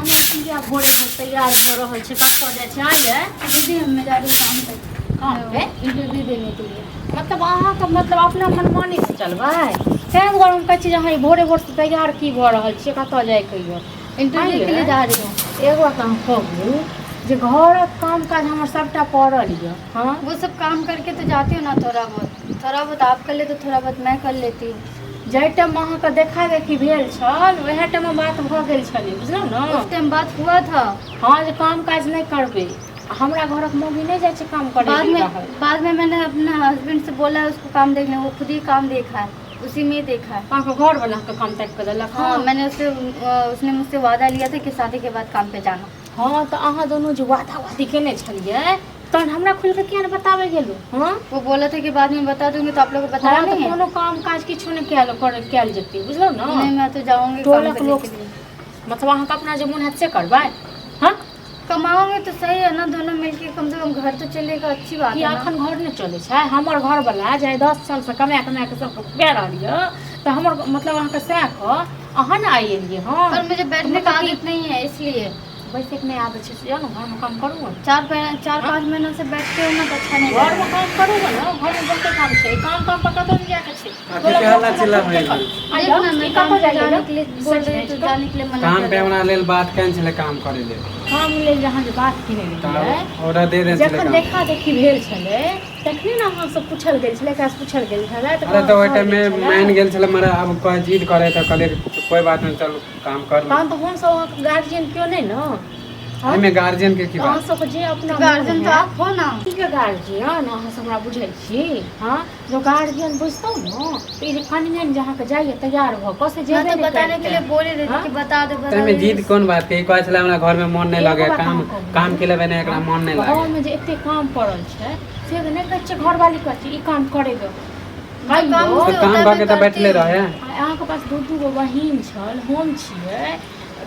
या भोरे भोर तैयार हो रहल छै कतऽ जाइ छै आइए दीदी हम जा रही काम पे काम पे इंटरव्यू देने के लिए। मतलब अहाँके मतलब अपना मनमानी से चलबै तैं दुआरे हम कहै छी जे अहाँ ई भोरे भोर तैयार की भऽ रहल छियै कतऽ जाइके यऽ इंटरव्यू के लिए जा रही हूँ। एगो काम कहू जे घरक काम काज हमर सबटा पड़ल यऽ हाँ वो सब काम करके तो जाती हूँ ना, थोड़ा बहुत आप कर ले तो थोड़ा बहुत मैं कर लेती हूँ। जाहि टाइम अहाँके देखा देखी भेल छल वएह टाइम बात भऽ गेल छलै बुझलहुँ ने। उस टाइम बात हुआ था। हाँ जे काम काज नहीं करबे हमरा घरक मम्मी नहीं जाए छै काम करे बाद में मैंने अपने हस्बैंड से बोला है उसको काम देखने, वो खुद ही काम देखा है, उसी में देखा है। अहाँके घर बना के काम तक कर देलक। हाँ मैंने उसने मुझसे वादा लिया था कि शादी के बाद काम पे जाना। हाँ तो अहाँ दोनों जो वादा वादी केने छलिए तहन हमरा खुल के किया नहीं बताबे गेलू। हाँ वो बोला था कि बाद में बता दूंगी, तो आप लोग को बताया नहीं है। कोनो काम काज किछो नहीं कैल जेतै बुझलौ ना। नहीं मैं तो जाऊंगी काम पे लेके। मतलब अहाँके अपना जे मोन हैत से करबै। हाँ कमाओगे तो सही है ना, दोनों मिलके कम से कम घर तो चलेगा, अच्छी बात है ना। अखन घर नहीं चले छै हमर घर वाला जे 10 साल से कमा के सब प्यार रहलिए तो हमर मतलब अहाँके सै क अहाँ ना आइलिए। हाँ पर मुझे बैठने का आदत नहीं है इसलिए वैसे नहीं आदत छै से ना घर में काम करूँ 4-5 महीनों से बैठते हो ना तो अच्छा नहीं घर में काम करूँगा ना। घर में बहुते काम छै काम पर कतौ नहीं जाके छै काम पे हमरा लेल बात केन छले काम करे ले काम लेल जहाँ जे बात किने गेलिए ऑर्डर दे दे छले जखन देखा देखी भेल छले तखने ना अहाँ सब पूछल गेल छले कैसे पूछल गेल छले। अरे तो ओइ टाइम में मान गेल छले मरा अब कोई जिद करे तो कहले कोई बात नहीं चल काम कर। तहन तो हम सब गार्जियन क्यों नहीं ना। एमे गार्जियन के की अहाँ बात सब जे अपना गार्जियन तो आप हो ना। ठीक है गार्जियन अहाँ सब हमरा बुझै छी। हाँ जो गार्जियन बुझतौ ना तो ई जे कनियन जहाँ के जाइए तैयार भ कसे जे मैं तो बताने के लिए बोल ही रही थी कि बता दे एमे जिद कोन बात के कहै छले हमरा घर में मन नहीं लगे काम के लेबे ने एकरा मन नहीं घर लगे। में जे एते काम पड़ल छै से नहीं कहै छै घर वाली कहै छै ई काम करे दो तो काम करके तो बैठले रहे। अहाँके पास दू गो बहिन छल हम छियै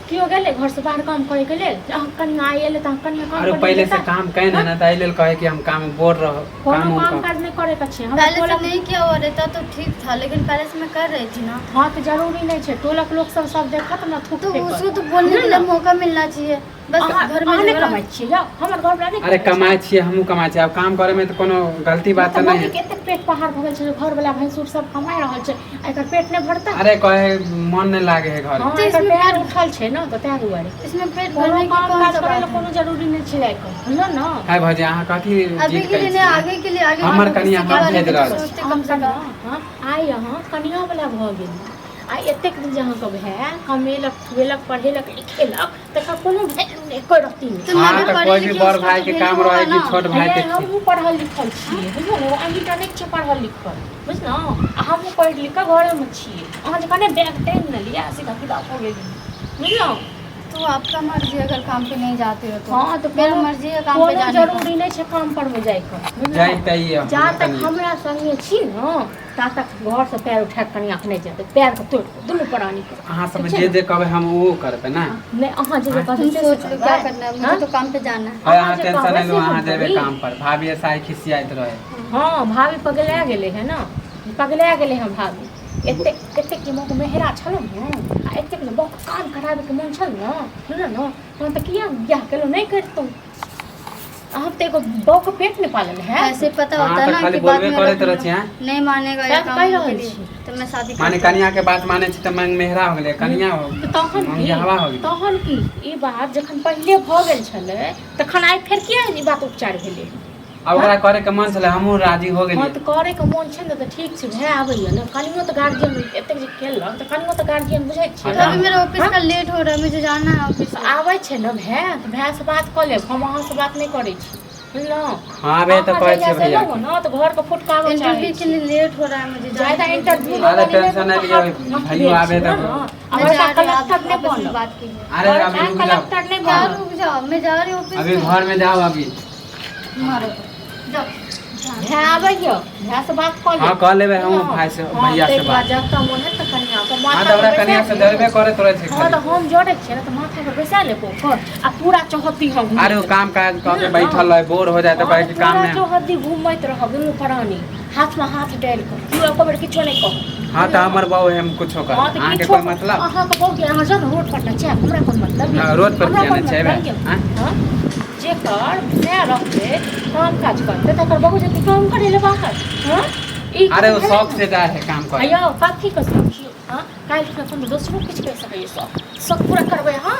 क्यों गेले घर से बाहर काम करे के लेल अहाँ कनिया आइले त कनिया काम अरे पहले से काम कहे ना ताई लेल कहे कि हम काम बोल रहो काम काज नहीं करे के छै। हम पहले से नहीं किया हुआ रहता तो ठीक था, लेकिन पहले से मैं कर रही थी ना। हाँ तो जरूरी नहीं छै टोलक लोग सब देखत ना थूक तो उसको तो बोलने के लिए मौका मिलना चाहिए। बस घर में नहीं कमाई छियै जाओ हमर घर वाला नहीं। अरे कमाए छियै हमहू कमाए छियै अब काम करे में तो कोनो गलती बात तो नहीं है। केते पेट पहाड़ भ गेल छै घर वाला भैंसुर सब कमाई रहल छै एकर पेट नहीं भरता। अरे कहे मन नहीं लागे है घर हाँ एकर पैर उठल छै ना तो तै दुआरे इसमें पेट भरने की कौन सा बात है। कोनो जरूरी नहीं छै लाइक बुझलो ना। है भौजी अहाँ कथी अभी के लिए आगे के लिए आगे हमर कनिया हाथ भेज रहल सोचते कम से कम। हाँ आई अहाँ कनिया वाला भ गेल आ एतेक दिन जहाँ के भाई कमेलक खुएलक पढ़ेलक लिखेलक तकर कोनो कोई रहती नहीं। हां तो कोई भी बड़ भाई के काम रहे कि छोट भाई के हम पढ़ल लिखल छियै बुझलो अहीं टा नहीं छै पढ़ल लिखल बुझलो हम पढ़ लिख के घरे में छियै अहाँ जे कने बैग टाइम न लिया सीधा किताब हो गेल बुझलो। तो आपका मर्जी अगर काम पे नहीं जाते हो तो। हाँ तो मेरा मर्जी है काम पे जाने जरूरी नहीं छै काम पर में जाए के जाइए जा तक हमरा संगे छी न ता तक घर से पैर उठा के कनिया के नहीं जेते पैर के तोड़ दुनू प्राणी के अहाँ सब जे कहबे हम वो करबे ना। नहीं अहाँ जे कहबे तुम सोच लो क्या करना है, मुझे तो काम पे जाना है। अहाँ टेंशन नहीं लो अहाँ जेबे काम पर भाभी ऐसा ही खिसियात रहे। हाँ भाभी पगला गेले है ना पगला गेले हैं भाभी एते के मोह मेहरा छलो न आ एते के बहुत काम कराबे के मन छल न सुन न तहन त किया बियाह केलो नहीं करतो। आप तो एगो बौ के पेट नहीं पालन है ऐसे पता होता है ना कि बाद में नहीं मानेगा या काम के लिए तो मैं शादी माने कन्या के बात माने छी त मांग मेहरा हो गेले कन्या हो तहन की ई बात जखन पहले भ गेल छले तखन आइ फेर किया ई बात उपचार भेले। अब ओकरा करे के मन छले हमहू राजी हो गेली। हां तो करे के मन छै न त ठीक छै भै आबैया न कनियो त गार्जियन एते जे खेलक त कनियो त गार्जियन बुझै छै। अभी मेरा ऑफिस का लेट हो रहा है, मुझे जाना है ऑफिस। आबै छै न भै त भै से बात क लेब हम अहाँ से बात नहीं करै छी बुझलो। हां बे त कहै छै भैया न त घर के फुटकावे छै इंटरव्यू के लिए लेट हो रहा है, मुझे ज्यादा इंटरव्यू अरे टेंशन नहीं लियो भाई आबे त अब कलेक्टर ने बोल बात कीजिए। अरे अभी कलेक्टर ने बोल रुक जाओ मैं जा रही हूं ऑफिस। अभी घर में जाओ अभी मारो जाओ भै आबैयो भै से बात क ले। हां क लेबे हम भाई से भैया से बात जब तक मन है त कनिया तो हां माथा तो हमरा कनिया से डरबे करे तोरे छै हां तो हम जोड़े छियै ना तो माथा पर बैसा ले पोखर आ पूरा चौहद्दी हम अरे वो काम काज क के बैठल रहे बोर हो जाए तो कहे कि काम में चौहद्दी घूमैत रह दुनू प्राणी हाथ में हाथ डाल के तू एको बेर किछो नहीं कह। हां तो हमर बाबू हम कुछो कर हाँ, तो आके किछो कोई मतलब अहाँ के बहु के अहाँ जन रोड पर ना छै हमरा कोन मतलब हाँ, रोड पर किया नहीं छै बे? हां जेकर नया रहते काम काज करते तकर बहु जति काम करे ले बाहर हां अरे वो शौक से जाए है काम कर अयो पाथी के शौक छियो हां काल खुना तुम दोसरो किछ कर सकै शौक पूरा करबै हां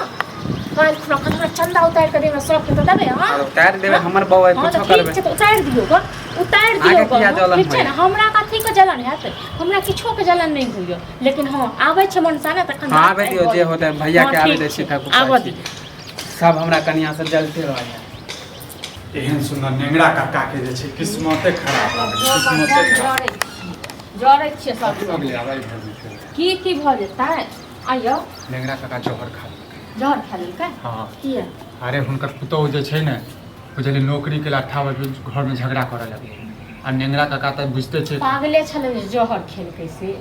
काल खुना कतना चंदा उतार के देबे शौक तो देबे हां और उतार देबे हमर बाबू कुछो करबे ठीक छै तो उतार दियो ग उतार दियो आगे किया जलन ठीक छै ना हमरा कथी के जलन हैत हमरा किछो के जलन नहीं होइयो लेकिन हां आबै छै मन साने तखन हां आबे दियो जे होते भैया के आबे दे छै ठाकुर आबे दी सब हमरा कनिया से जलते रह एहन सुंदर नेंगरा काका के जे छै किस्मते खराब लागै किस्मते खराब जरै छियै सब अगले आबै घर में छै की भ जेतै आइयो नेंगरा काका जोहर खा जहर खा लेल का हां किया अरे हुनकर पुतौह जे छै ने बुझली नौकरी के लिए 58 बजे घर में झगड़ा करे लगे आ नेंगरा काका त बुझते छै पागले छले जे जहर खेल कैसे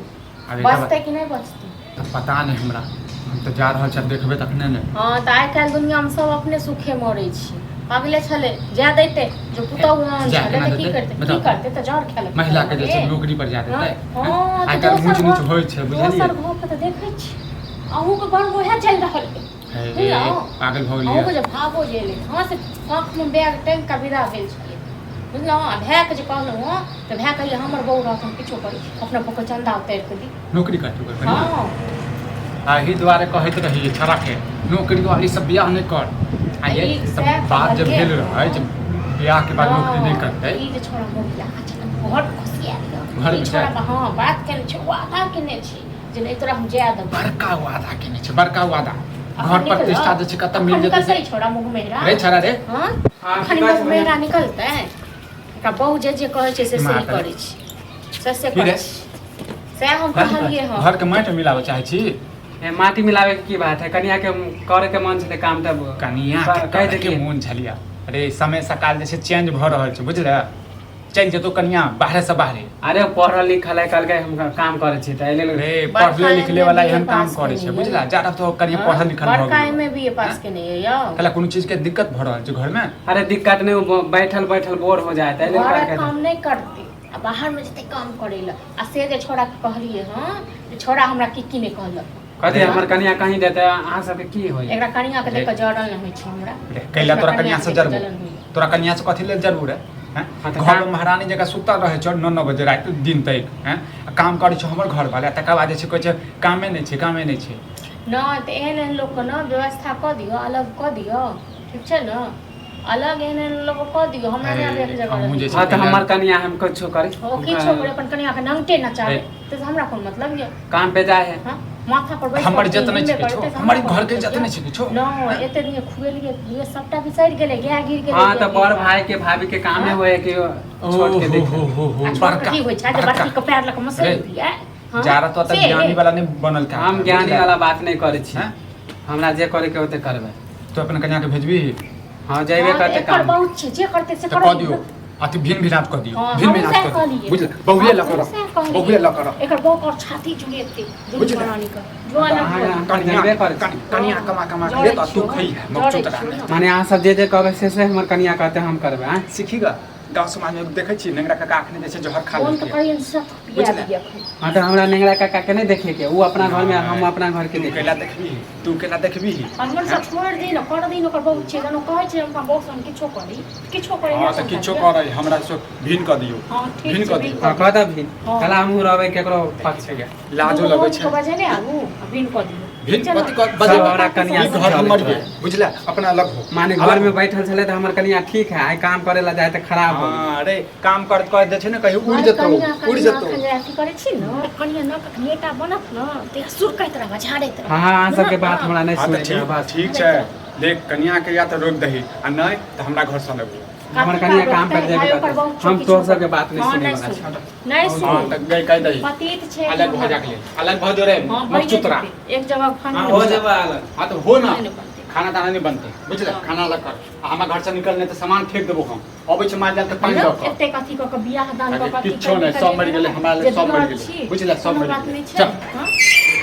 अरे बचते कि नहीं बचते त पता नहीं हमरा हम त जा रहल छ देखबे तखने ने हां त आइ काल्हि दुनिया में सब अपने सुखे मरै छी पागले छले जा दैते जो पुतौह जा छले केना त की देतै? करते बताउ। की करते त जहर खेल महिला के जे छै नौकरी पर जा देतै हां आइ काल्हि ऊंच नीच होइ छै बुझलियै दोसर घर पे त देखै छी अहूँ के घर में ओहे चल रहल है हे पागल भ अहूँ गेलियै के जे भागो जेले हां से आँख में बैग टैंक का विदा भेल छले बुझलहुँ भाय के जे कहलहुँ हँ तऽ भाय कहलिए हमर बहू रहत हम किछो करी अपना पोकर चंदा उतारि के दी नौकरी करतै ओकर हाँ आही दुआरे कहैत रही छड़ा के नौकरी वाली सब बियाह नहीं कर आ ये ई सब सएह बात जब कहलियै। भेल रहे जब बियाह के बाद नौकरी नहीं करते ई जे छोड़ा मोहिया घर खुशिया घर ई में छोड़ा जाए। हाँ बात केने छै वादा केने छी जे नहीं तोरा हम जाय देब बड़का वादा केने छै बड़का वादा घर प्रतिष्ठा जे छै कतऽ मिल जेतै से छोड़ा मुँह मेहरा रे छड़ा रे हाँ हाँ, खाली बात मुँह मेहरा निकलतै एकरा बहु जे कहै छै से सही माता। करै छी से फिर करै छी सएह हम कहलियै हँ घर के माटि मिलाबे चाहे छी ए, माटी मिलावे के की बात है कनिया के करे के मन छले काम तब कनिया कह के देखिए मोन छलिया अरे समय सकाल जे छै चेंज भ रहल छै बुझले चल जेतो कनिया बाहर से बाहरे अरे पढ़ल लिखल है कल के हम काम करे छी त एले रे बड़का पढ़ले लिखले वाला MBA एहन काम पास करे छै केने बुझला है। ज्यादा तो कनिया पढ़ल लिखल भ बड़का गेल में बीए पास केने है यौ कला कोनो चीज के दिक्कत भ रहल छै घर में अरे दिक्कत नहीं वो बैठल बैठल बोर हो जाए त एले घर कर काम नहीं करते आ बाहर में जते काम करे ला आ से जे छोड़ा के कहलिए हां जे छोड़ा हमरा की नहीं कहलक कथी हमर कनिया कहीं देते अहाँ सबके की होई एकरा कनिया के देख के जड़ल नहीं होई छै हमरा कैला तोरा कनिया से जरबू जलन होइए। तोरा कनिया से कथी ले जरूर है हाँ, तो घर काम- में महारानी जगह सुता रहे छ 9 बजे रात दिन तक हैं काम करे छ हमर घर वाला तकर बाद जे छै कहै छै कामे नहीं छै न त एहन लोग के न व्यवस्था क दियो अलग क दियो ठीक छै न अलग एहन लोग क दियो हमरा नहीं आबे के जगह हमहूँ जे रहे। छै हां त हमर कनिया हम कुछो करी ओ किछो करे अपन कनिया के नंगटे न चाहे रे। तो हमरा कोन मतलब ये काम पे जाए है हां माथा पर बैठ हमर इज्जत नहीं छै किछो हमर घर के इज्जत नहीं छै किछो न एते दिन खुएलिए ये सबटा बिसरि गेले गया गिर गेले हां त बड़ भाई के भाभी के काम में होए कि छोड़ के देखे बड़का की होय छै जे बड़की के पैर लक मसै दिया जारा तो त ज्ञानी वाला नहीं बनल का हम ज्ञानी वाला बात नहीं करे छी हैं? हमरा जे करे के होते करबे तो अपन कन्या के भेजबी हां जेबे करते एकर काम बहुत छै जे करते से तो कह दियो अति भिन भिनात कह दियो हाँ, भिन हमहूँ भिनात सएह कह दियो कहलियै। बुझल बहुए ल कर सएह कहलियै। बहुए ल कर एकर बहु और छाती जुड़ेते दुनू बुझल? प्राणी के जो अलग हाँ, हो। हाँ। कन्या जेबे कर कन्या कमा कमा के ले तो तू खई है मक्चू तरा माने अहाँ सब जे कहबे से हमर कनिया कहते हम करबे हैं सीखीगा गांव समाज में देखे छी नेंगरा काका आखने जैसे जोहर खा फोन तो लेते करियन सब पिया बुझल? दिया हां तो हमरा नेंगरा काका के नहीं देखे के वो अपना घर में हम अपना घर के तू देखे केला देखबी तू केला देखबी हमर सब छोड़ दी न कर दी न ओकर बहुत छै जनो कहै छै हम बहुत हम किछो करी किछो करे हां त किछो करे हमरा से भिन क दियो हां ठीक भिन छै क दियो हां कहता भी हाँ। कला हमहू रहबे केकरो पक्ष के लाजो लगे छै बजे ने आगू अभी क दियो भिन चलो। कथि क सब बजे हमरा कनिया ई घर हमर ये बुझला अपना अलग हो माने घर में बैठल छले त हमर कनिया ठीक है आइ काम करे ला जाए त खराब हो हां अरे काम करत करत जे छै ने कहीं उड़ जतो उड़ जतो अथी करे छी न कनिया न कखनेटा बनत न ते सुरकैत रह झाड़ैत रह हां हां सबके बात हमरा नहीं हां सुने त के ठीक बात ठीक छै देख कन्या के या त रोक दही आ नहीं त हमरा घर से लगो हमर कनिया काम पर जेबे करते हम तोर सबके बात नहीं सुने वाला छी नहीं हां सुन त गई कह दही पतित छै अलग भ जाके अलग भ जो रे हां मक्चू तरा एक जगह खाना हां हो जेबा अलग हां तो हो ना नहीं बनते खाना ताना नहीं बनते बुझल खाना अलग कर आ हमरा घर से निकलने तो सामान फेंक देबो हम अबै छै मार जाल त पानी दऽ कऽ एते कथी क के बियाह दान क के किछो नहि सब मरि गेलै हमरा ले सब मरि गेलै बुझल सब मरि गेलै चल